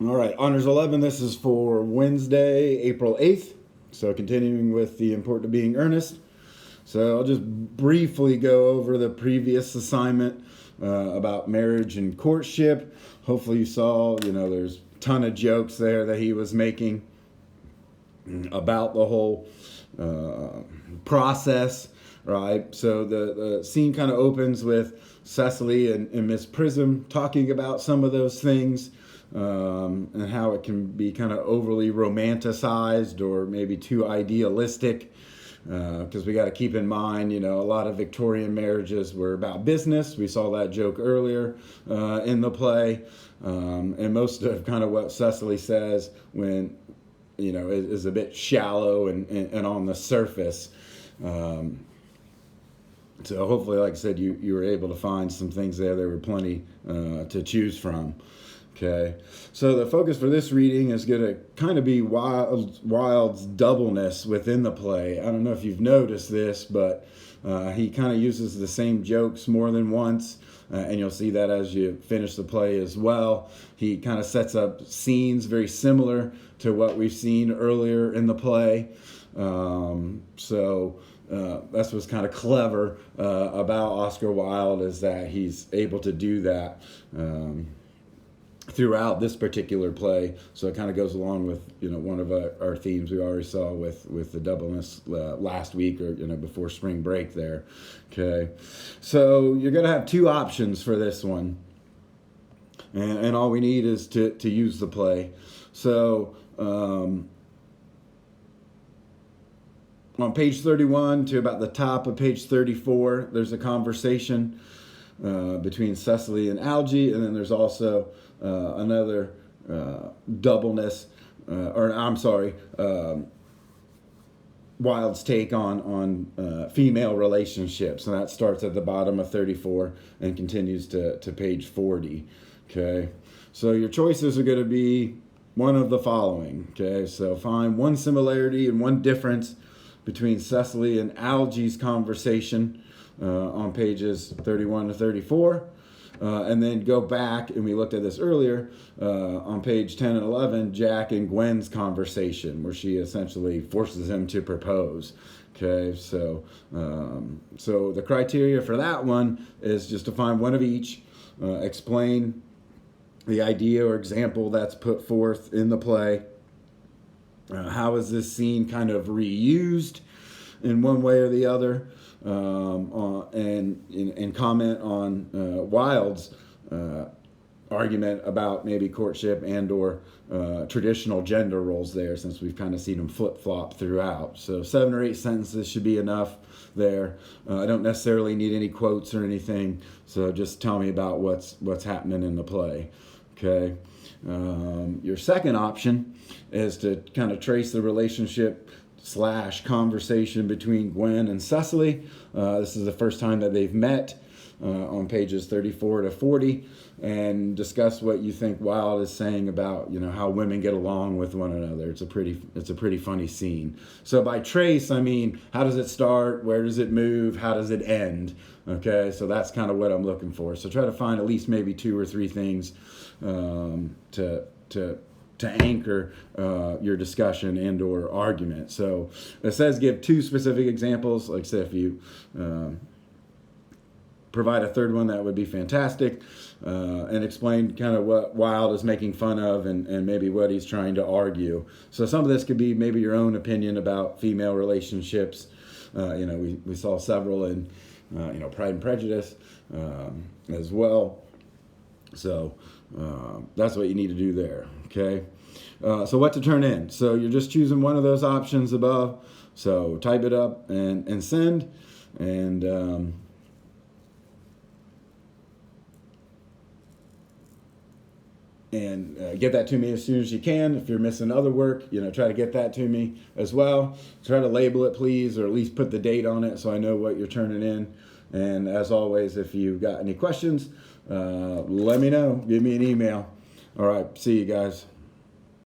All right, Honors 11, this is for Wednesday, April 8th. So continuing with the importance of being earnest. So I'll just briefly go over the previous assignment about marriage and courtship. Hopefully you saw, there's a ton of jokes there that he was making about the whole process, right? So the scene kind of opens with Cecily and Miss Prism talking about some of those things. And how it can be kind of overly romanticized or maybe too idealistic, because we got to keep in mind, a lot of Victorian marriages were about business. We saw that joke earlier in the play, and most of kind of what Cecily says when, is a bit shallow and on the surface. So hopefully, like I said, you were able to find some things there. There were plenty to choose from. Okay, so the focus for this reading is going to kind of be Wilde's doubleness within the play. I don't know if you've noticed this, but he kind of uses the same jokes more than once, and you'll see that as you finish the play as well. He kind of sets up scenes very similar to what we've seen earlier in the play. That's what's kind of clever about Oscar Wilde, is that he's able to do that throughout this particular play. So it kind of goes along with one of our themes we already saw with the doubleness last week, or before spring break there. Okay, so you're going to have two options for this one, and all we need is to use the play. So on page 31 to about the top of page 34, there's a conversation between Cecily and Algy, and then there's also another doubleness, Wilde's take on female relationships, and that starts at the bottom of 34 and continues to page 40. Okay, so your choices are going to be one of the following. Okay, so find one similarity and one difference between Cecily and Algy's conversation on pages 31 to 34. And then go back, and we looked at this earlier, on page 10 and 11, Jack and Gwen's conversation, where she essentially forces him to propose. Okay, so the criteria for that one is just to find one of each, explain the idea or example that's put forth in the play. How is this scene kind of reused in one way or the other? And comment on Wilde's argument about maybe courtship and or traditional gender roles there, since we've kind of seen them flip-flop throughout. So 7 or 8 sentences should be enough there. I don't necessarily need any quotes or anything, so just tell me about what's happening in the play. Okay. Your second option is to kind of trace the relationship / conversation between Gwen and Cecily. This is the first time that they've met, on pages 34 to 40, and discuss what you think Wilde is saying about how women get along with one another. It's a pretty funny scene. So by trace, I mean, how does it start? Where does it move? How does it end? Okay, so that's kind of what I'm looking for. So try to find at least maybe 2 or 3 things to anchor your discussion and or argument. So it says give 2 specific examples. Like I said, if you provide a third one, that would be fantastic, and explain kind of what Wilde is making fun of and maybe what he's trying to argue. So some of this could be maybe your own opinion about female relationships. We saw several in Pride and Prejudice as well. So that's what you need to do there. Okay. So what to turn in? So you're just choosing one of those options above. So type it up and send, and get that to me as soon as you can. If you're missing other work, try to get that to me as well. Try to label it, please, or at least put the date on it so I know what you're turning in. And as always, if you've got any questions, let me know. Give me an email. All right, see you guys.